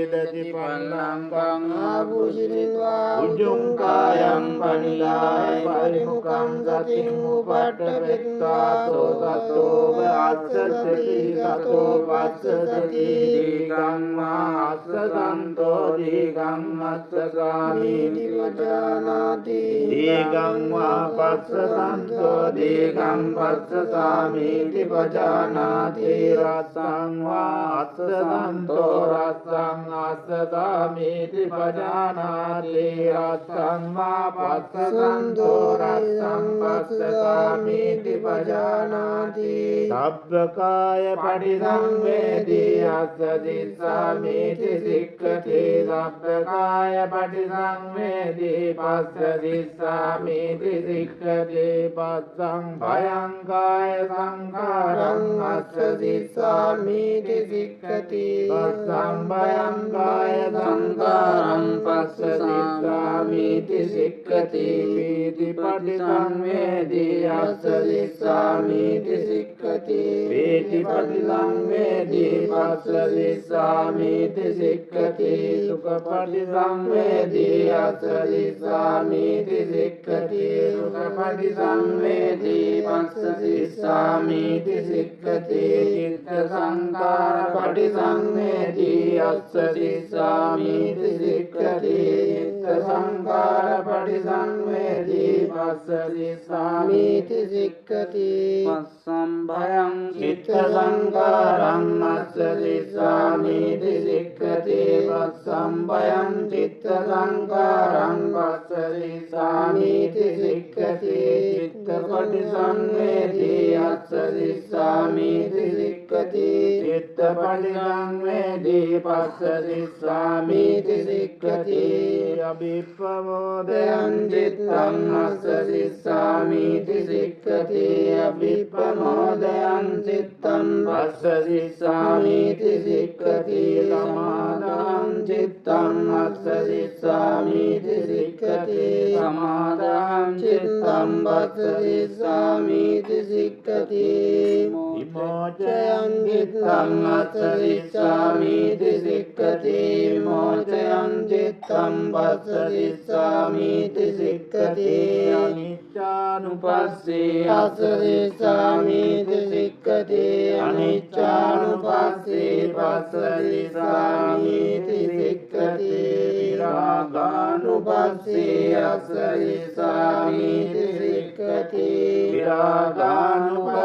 නිදති පන්නංකං ආභුෂිතවා උජ්ජුං කායං පනිදාය පරිමුඛං සතින් උපට්ඨපෙත්වා සෝතතෝ ආස්සති තතෝ පස්සසති දීගං වා අස්ස සන්තෝ දීගං අස්ස සාමීති පජානාති දීගං වා පස්ස සන්තෝ දීගං පස්ස සාමීති පජානාති රස්සං වා අස්ස සන්තෝ රස්සං අස්ස සාමීති පජානාති රස්සං වා පස්ස සන්තෝ රස්සං පස්ස සාමීති පජානාති සබ්බකාය පටිසංවේදී අස්ස දිස්සාමීති සික්ඛති සබ්බකාය පටිසංවේදී පස්ස දිස්සාමීති සික්ඛති පස්සං භයං කාය සංඛාරං අස්ස දිස්සාමීති සික්ඛති පස්සං භයං කාය සංඛාරං පස්ස දිස්සාමීති සික්ඛති පීති පටිසංවේදී අස්ස දිස්සාමීති සික්ඛති පීති පටිසංවේදී පස්ස දිස්සාමීති සික්ඛති සුඛ පටිසංවේදී අස්ස දිස්සාමීති සික්ඛති සුඛ පටිසංවේදී පස්ස දිස්සාමීති සික්ඛති චිත්ත සංඛාර පටිසංවේදී අස්ස දිස්සාමීති සික්ඛති චිත්ත සංඛාර පටිසංවේදී පස්ස දිස්සාමීති සික්ඛති පස්සම් භයං චිත්ත සංඛාරං අස්ස දිස්සාමීති සික්ඛති පස්සම් භයං චිත්ත සංඛාරං පස්ස දිස්සාමීති සික්ඛති චිත්ත පටිසංවේදී අස්ස දිස්සාමීති සික්ඛති චිත්ත පටිසංවේදී පස්ස දිස්සාමීති සික්ඛති අභිප්පමෝදයං චිත්තං අස්ස දිස්සාමීති සික්ඛති අභිප්පමෝදයං චිත්තං පස්ස දිස්සාමීති සික්ඛති සමාධං චිත්තං අස්ස දිස්සාමීති සික්ඛති සමාධං චිත්තං පස්ස දිස්සාමීති සික්ඛති විමෝචයං චිත්තං අස්ස දිස්සාමීති සික්ඛති විමෝචයං චිත්තං පස්ස දිස්සාමීති සික්ඛති අනිච්චානුපස්සේ අස්ස දිස්සාමීති සික්ඛති අනිච්චානුපස්සේ පස්ස දිස්සාමීති සික්ඛති විරාගානුපස්සේ අස්ස දිස්සාමීති සික්ඛති විරාගානුපස්සේ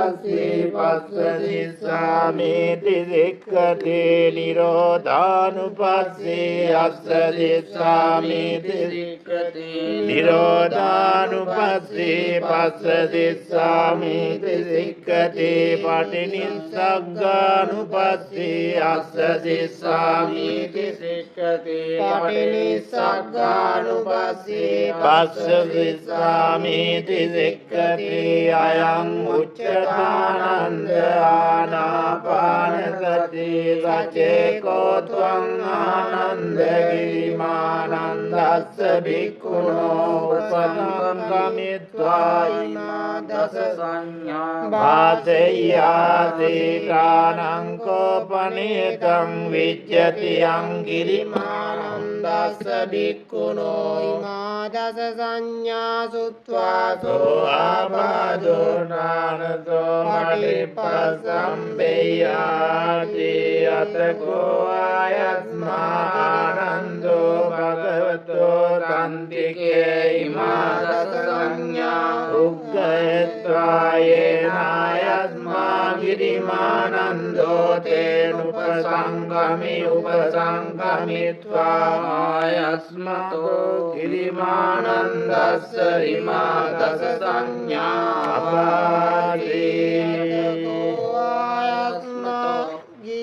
පස්ස දිස්සාමීති සික්ඛති නිරෝධානුපස්සේ අස්ස දිස්සාමීති සික්ඛති නිරෝධානුපස්සේ පස්ස දිස්සාමීති සික්ඛති පටිනිස්සග්ගානුපස්සේ අස්ස දිස්සාමීති සික්ඛති පටිනිස්සග්ගානුපස්සේ පස්ස දිස්සාමීති සික්ඛති අයං උච්චතානන්ද ආනාපාන සති සචේකෝ ත්වං ආනන්ද ගිරිමානන්දස්ස භික්ඛුනෝ උපසංගමිත්වා ඉමා දස සංඥා භාසෙය්‍යාසි කානං කෝපනේතං විච්ඡති යං ගිරිමානන්දස්ස භික්ඛුනෝ ඉමා දස සංඥා සුත්වා සෝ ආපාදෝ නානසෝ පටිපස්සම්බේයාති අතකෝ ආයස්මානන්දෝ භගවතෝ සම්තිකේ ඉමා දස සංඥා උග්ගයත්වා යේනායස්මා ගිරිමානන්දෝ තේනුපසංගමි උපසංගමිත්වා ආයස්මතෝ ගිරිමානන්දස්ස ඉමා දස සංඥා අපාති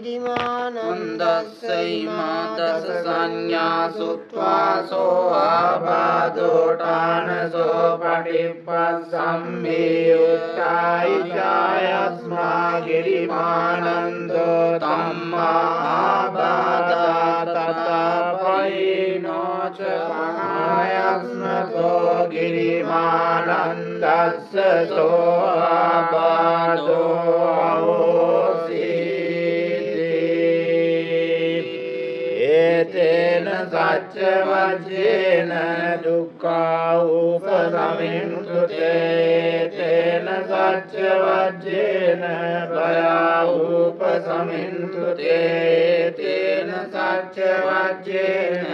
ගිරිමානන්දස්ස ඉමා දස සංඥා සුත්වා සෝ ආබාධෝඨානසෝ පටිපස්සම්මේ උත්ථායිචායස්මා ගිරිමානන්දෝ තම්මා ආබාධා තතපයිනෝ ච පනායස්මතෝ ගිරිමානන්දස්ස සෝ ආබාධෝ තේන සච්ච වජ්ජේන දුක්ඛා උපසමින්තුතේ තේන සච්ච වජ්ජේන භයා උපසමින්තු තේ තේන සච්ච වජ්ජේන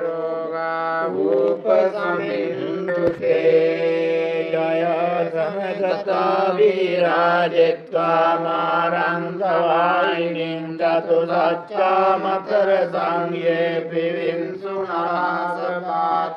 රෝගා උපසමින්තු තේ ජය සමගතා විරාජෙත්වා මාරං සවායිනින් චතු සච්චා මකර සංයේ පිවින්සු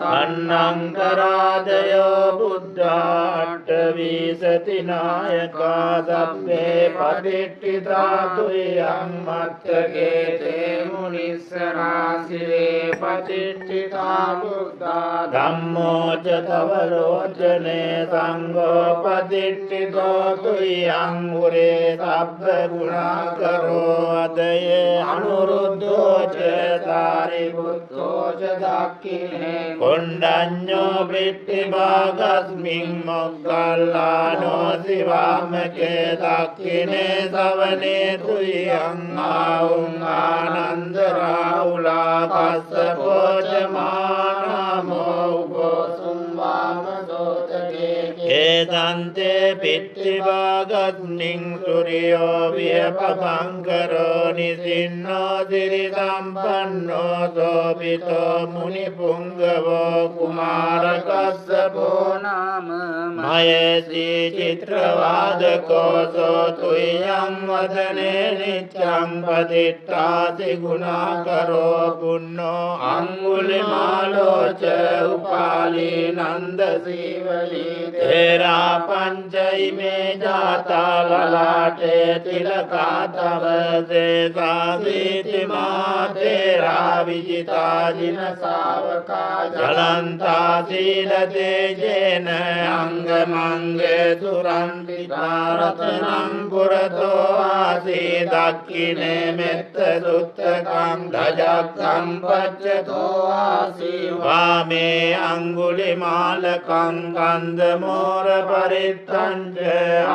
අන්නං කරාදයෝ බුද්ධාට විසති නායකා සබ්බේ පටිච්චිතා තුයං මත්තකේ තේ මුනිස්සරාසිවේ පටිච්චිතා බුද්ධා ධම්මෝ ච තවරෝචනේ සංඝෝ පටිච්චිතෝ තුයං උරේ සබ්බ ගුණාකරෝ අදයේ අනුරුද්ධෝ ච සාරිපුත්තෝ ච දක්ඛිනේ කොණ්ඩඤ්ඤෝ පිට්ටි භාගස්මින් මොග්ගල්ලානෝ සිවාමකේ දක්ඛිනේ සවනේ තුයං ආඋං ආනන්ද රාහුලා කස්සපෝ ච මානමෝ උපසුම් වාමසෝතකේ ඒතන්තේ පිට්ටි භාගස්මින් සූර්යෝ විපපංකරෝ නිසින්නෝ දිරි සම්පන්නෝ සෝපිතෝ මුනි පුංගවෝ කුමාර කස්සපෝ නාම මයසි චිත්‍රවාදකෝ සෝතුයං වදනේ නිච්ඡං පදිත්තාති ගුණාකරෝ පුන්නෝ අංගුලිමාලෝ ච උපාලී නන්ද සීවලී තේරා පංචයිමේ ජාතා ලලාටේ තිලකා තව සේසාසීති මාතේරා විජිතා ජින සාවකා ජලන්තා සීල තේජේන අංගමංගේ සුරන්තිතා රතනං පුරතෝ ආසී දක්ඛිනේ මෙත්ත සුත්තකං දජක්ඛං පච්චතෝ ආසී වාමේ අංගුලිමාලකං කන්දමෝර පරිත්තං ච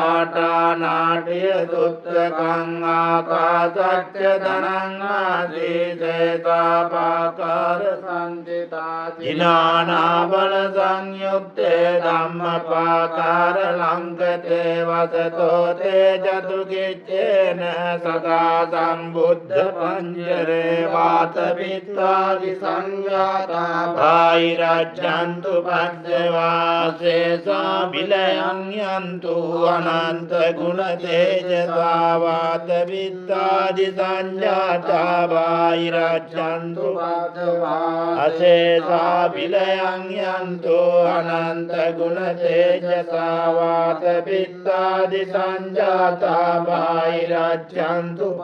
ආටානාට්‍ය සුත්තකං ආකාසච්ච ධනං ආදීතේතාපාකාර සංචිතා දිනානා බල සංයුක්තේ ධම්මපාකාර ලංකතේ වසතෝ තේ ජතු කිච්චේන සදා සම්බුද්ධ පඤ්ජරේ වාත පිත්තාදි සංඝාතා භායිරජ්ජන්තු පද්දවාසේසා විලයං යන්තු අනන්ත ගුණ තේජසා වාත පිත්තාදි සංජාතා භායිරජ්ජන්තු අසේසා විලයං යන්තු අනන්ත ගුණ තේජසා වාත පිත්තාදි සංජාතා භායිරජ්ජන්තු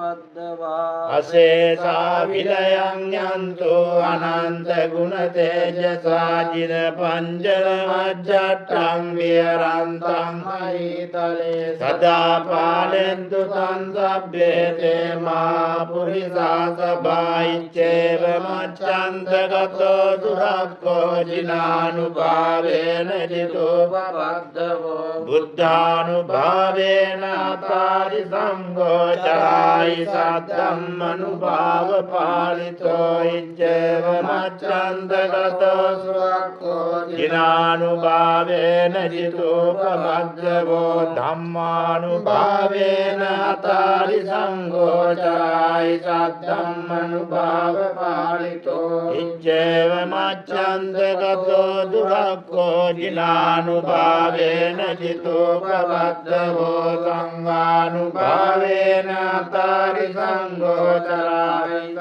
අසේසා විලයං යන්තු අනන්ත ගුණ තේජසා ජින පංජල මජ්ජට්ටං විහරන්තං හරිතලේ සදා පාලෙන්තු සංසබ්බේ තේ මා පුරිසා සබායිච්චේව මච්ඡන්තගතෝ දුරක්ඛෝ ජිනානුභාවේන ජිතෝ පබද්දවෝ බුද්ධානුභාවේන අතාරි සංඝෝ චායි සද්දම්මනුභාව පාලිතෝ ඉච්ඡේව මච්ඡන්තගතෝ සුරක්ඛෝ ජිනානුභාවේන ජිතෝ පබද්දවෝ ධම්මානුභාවේන අතාරි සංඝෝ චායි සද්දම්මනුභාව පාලිතෝ ඉච්ඡේව මච්ඡන්තගතෝ දුරක්ඛෝ ජිනානුභාවේන ජිතෝ පබද්දවෝ සංඝානුභාවේන අතාරි සංඝෝ චායි